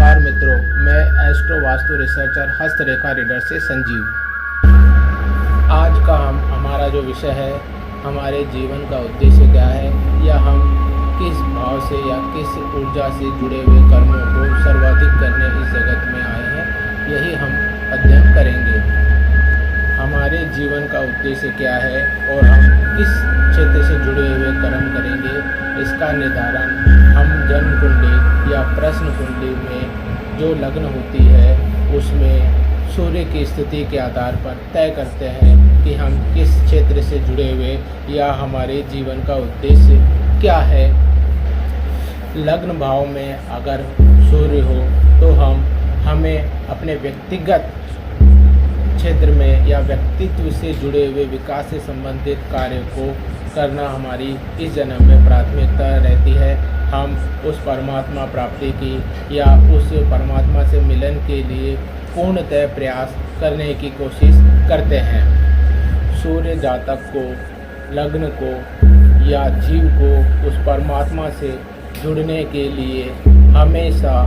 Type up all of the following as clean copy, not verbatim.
नमस्कार मित्रों, मैं एस्ट्रो वास्तु रिसर्चर हस्तरेखा रीडर से संजीव। आज का हमारा जो विषय है, हमारे जीवन का उद्देश्य क्या है, या हम किस भाव से या किस ऊर्जा से जुड़े हुए कर्मों को सर्वाधिक करने इस जगत में आए हैं, यही हम अध्ययन करेंगे। हमारे जीवन का उद्देश्य क्या है और हम किस क्षेत्र से जुड़े हुए कर्म करेंगे, इसका निर्धारण हम जन्म कुंडली या प्रश्न कुंडली में जो लग्न होती है उसमें सूर्य की स्थिति के आधार पर तय करते हैं कि हम किस क्षेत्र से जुड़े हुए या हमारे जीवन का उद्देश्य क्या है। लग्न भाव में अगर सूर्य हो तो हमें अपने व्यक्तिगत क्षेत्र में या व्यक्तित्व से जुड़े हुए विकास से संबंधित कार्य को करना हमारी इस जन्म में प्राथमिकता रहती है। हम उस परमात्मा प्राप्ति की या उस परमात्मा से मिलन के लिए पूर्णतः प्रयास करने की कोशिश करते हैं। सूर्य जातक को, लग्न को या जीव को उस परमात्मा से जुड़ने के लिए हमेशा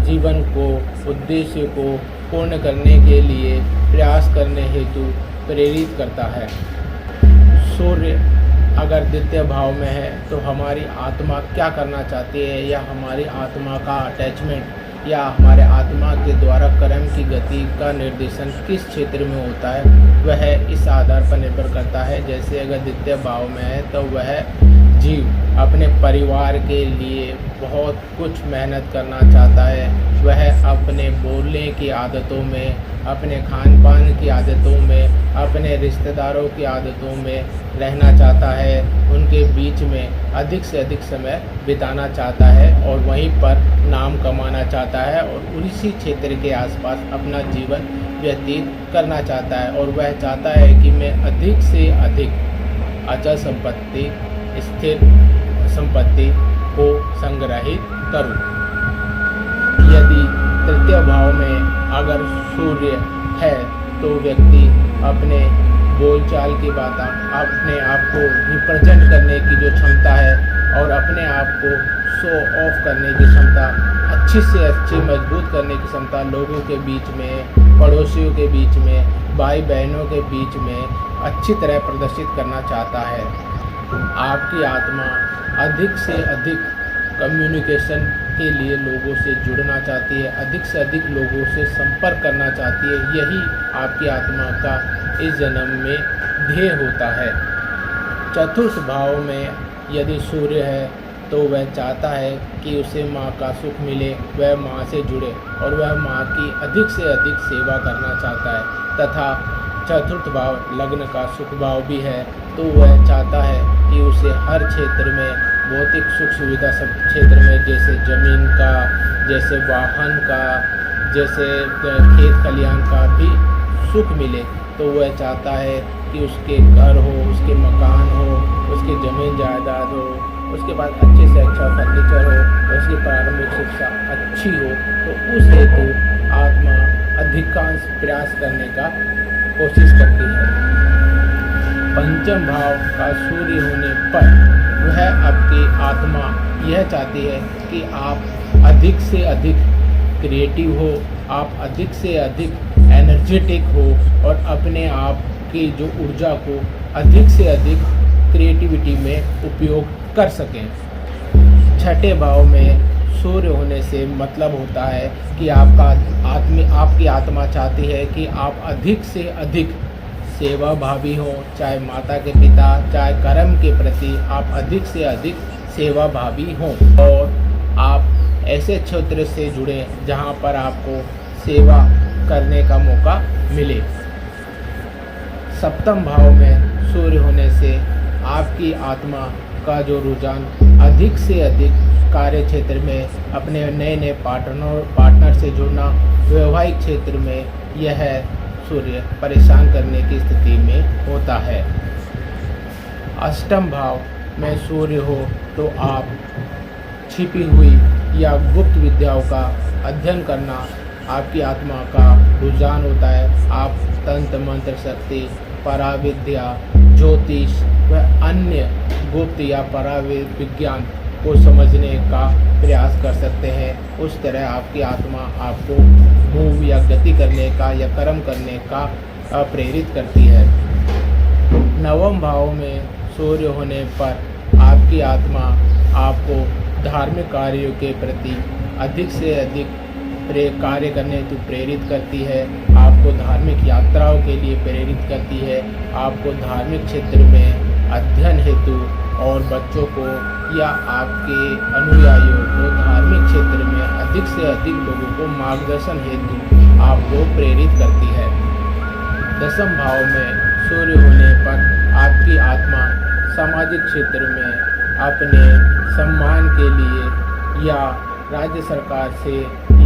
जीवन को, उद्देश्य को पूर्ण करने के लिए प्रयास करने हेतु प्रेरित करता है। सूर्य अगर द्वितीय भाव में है तो हमारी आत्मा क्या करना चाहती है, या हमारी आत्मा का अटैचमेंट या हमारे आत्मा के द्वारा कर्म की गति का निर्देशन किस क्षेत्र में होता है, वह इस आधार पर निर्भर करता है। जैसे अगर द्वितीय भाव में है तो वह जीव अपने परिवार के लिए बहुत कुछ मेहनत करना चाहता है। वह अपने बोलने की आदतों में, अपने खान पान की आदतों में, अपने रिश्तेदारों की आदतों में रहना चाहता है, उनके बीच में अधिक से अधिक समय बिताना चाहता है और वहीं पर नाम कमाना चाहता है और उसी क्षेत्र के आसपास अपना जीवन व्यतीत करना चाहता है। और वह चाहता है कि मैं अधिक से अधिक अचल संपत्ति, स्थिर संपत्ति को संग्रहित करूं। यदि तृतीय भाव में अगर सूर्य है तो व्यक्ति अपने बोलचाल की बात, अपने आप को रिप्रेजेंट करने की जो क्षमता है और अपने आप को शो ऑफ करने की क्षमता, अच्छी से अच्छी मजबूत करने की क्षमता, लोगों के बीच में, पड़ोसियों के बीच में, भाई बहनों के बीच में अच्छी तरह प्रदर्शित करना चाहता है। आपकी आत्मा अधिक से अधिक कम्युनिकेशन के लिए लोगों से जुड़ना चाहती है, अधिक से अधिक लोगों से संपर्क करना चाहती है। यही आपकी आत्मा का इस जन्म में ध्येय होता है। चतुर्थ भाव में यदि सूर्य है तो वह चाहता है कि उसे माँ का सुख मिले, वह माँ से जुड़े और वह माँ की अधिक से अधिक सेवा करना चाहता है। तथा चतुर्थ भाव लग्न का सुख भाव भी है तो वह चाहता है कि उसे हर क्षेत्र में, भौतिक सुख सुविधा सब क्षेत्र में, जैसे ज़मीन का, जैसे वाहन का, जैसे खेत खलिहान का भी सुख मिले। तो वह चाहता है कि उसके घर हो, उसके मकान हो, उसकी ज़मीन जायदाद हो, उसके पास अच्छे से अच्छा फर्नीचर हो, उसकी प्रारंभिक शिक्षा अच्छी हो। तो उस हेतु आत्मा अधिकांश प्रयास करने का कोशिश करती है। पंचम भाव का सूर्य होने पर वह आपकी आत्मा यह चाहती है कि आप अधिक से अधिक क्रिएटिव हो, आप अधिक से अधिक एनर्जेटिक हो और अपने आप की जो ऊर्जा को अधिक से अधिक क्रिएटिविटी में उपयोग कर सकें। छठे भाव में सूर्य होने से मतलब होता है कि आपकी आत्मा चाहती है कि आप अधिक से अधिक सेवा भावी हो, चाहे माता के पिता, चाहे कर्म के प्रति आप अधिक से अधिक सेवा भावी हों और आप ऐसे क्षेत्र से जुड़े जहां पर आपको सेवा करने का मौका मिले। सप्तम भाव में सूर्य होने से आपकी आत्मा का जो रुझान अधिक से अधिक कार्य क्षेत्र में अपने नए नए पार्टनर से जुड़ना, वैवाहिक क्षेत्र में यह सूर्य परेशान करने की स्थिति में होता है। अष्टम भाव में सूर्य हो तो आप छिपी हुई या गुप्त विद्याओं का अध्ययन करना आपकी आत्मा का रुझान होता है। आप तंत्र मंत्र शक्ति, पराविद्या, ज्योतिष व अन्य गुप्त या पराविज्ञान को समझने का प्रयास कर सकते हैं। उस तरह आपकी आत्मा आपको मूव या गति करने का या कर्म करने का प्रेरित करती है। नवम भाव में सूर्य होने पर आपकी आत्मा आपको धार्मिक कार्यों के प्रति अधिक से अधिक कार्य करने हेतु प्रेरित करती है, आपको धार्मिक यात्राओं के लिए प्रेरित करती है, आपको धार्मिक क्षेत्र में अध्ययन हेतु और बच्चों को या आपके अनुयायियों को धार्मिक क्षेत्र में अधिक से अधिक लोगों को मार्गदर्शन हेतु आपको प्रेरित करती है। दसम भाव में सूर्य होने पर आपकी आत्मा सामाजिक क्षेत्र में अपने सम्मान के लिए या राज्य सरकार से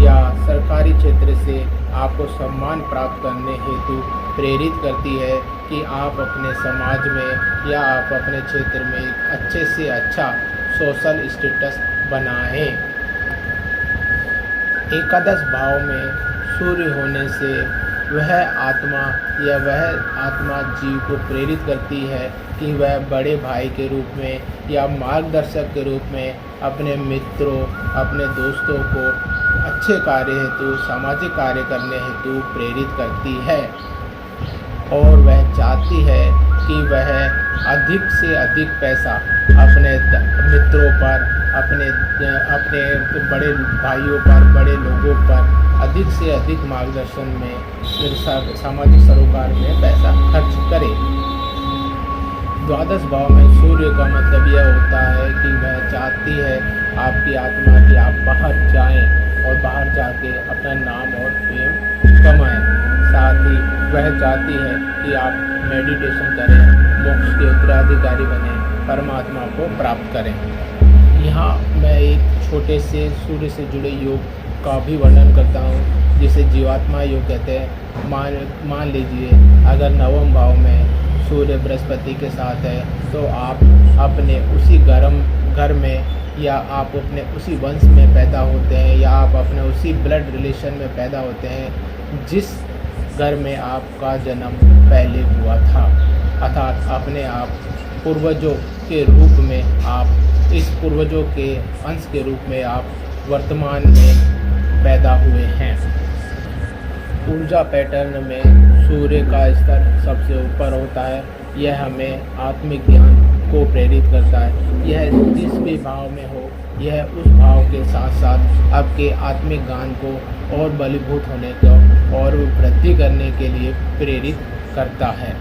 या सरकारी क्षेत्र से आपको सम्मान प्राप्त करने हेतु प्रेरित करती है कि आप अपने समाज में या आप अपने क्षेत्र में एक अच्छे से अच्छा सोशल स्टेटस बनाएं। एकादश भाव में सूर्य होने से वह आत्मा जीव को प्रेरित करती है कि वह बड़े भाई के रूप में या मार्गदर्शक के रूप में अपने मित्रों, अपने दोस्तों को अच्छे कार्य हेतु, सामाजिक कार्य करने हेतु प्रेरित करती है। और वह चाहती है कि वह अधिक से अधिक पैसा अपने मित्रों पर, अपने बड़े भाइयों पर, बड़े लोगों पर अधिक से अधिक मार्गदर्शन में, सामाजिक सरोकार में पैसा खर्च करे। द्वादश भाव में सूर्य का मतलब यह होता है कि वह चाहती है आपकी आत्मा कि आप बाहर जाएं और बाहर जाके अपना नाम और फेम कमाएं। साथ ही वह चाहती है कि आप मेडिटेशन करें, मोक्ष के उत्तराधिकारी बने, परमात्मा को प्राप्त करें। यहाँ मैं एक छोटे से सूर्य से जुड़े योग का भी वर्णन करता हूँ, जिसे जीवात्मा योग कहते हैं। मान लीजिए अगर नवम भाव में सूर्य बृहस्पति के साथ है तो आप अपने उसी घर में या आप अपने उसी वंश में पैदा होते हैं या आप अपने उसी ब्लड रिलेशन में पैदा होते हैं जिस घर में आपका जन्म पहले हुआ था। अर्थात अपने आप पूर्वजों के रूप में, आप इस पूर्वजों के अंश के रूप में आप वर्तमान में पैदा हुए हैं। ऊर्जा पैटर्न में सूर्य का स्तर सबसे ऊपर होता है। यह हमें आत्मिक ज्ञान को प्रेरित करता है। यह जिस भी भाव में हो, यह उस भाव के साथ साथ आपके आत्मिक ज्ञान को और बलीभूत होने को और वृद्धि करने के लिए प्रेरित करता है।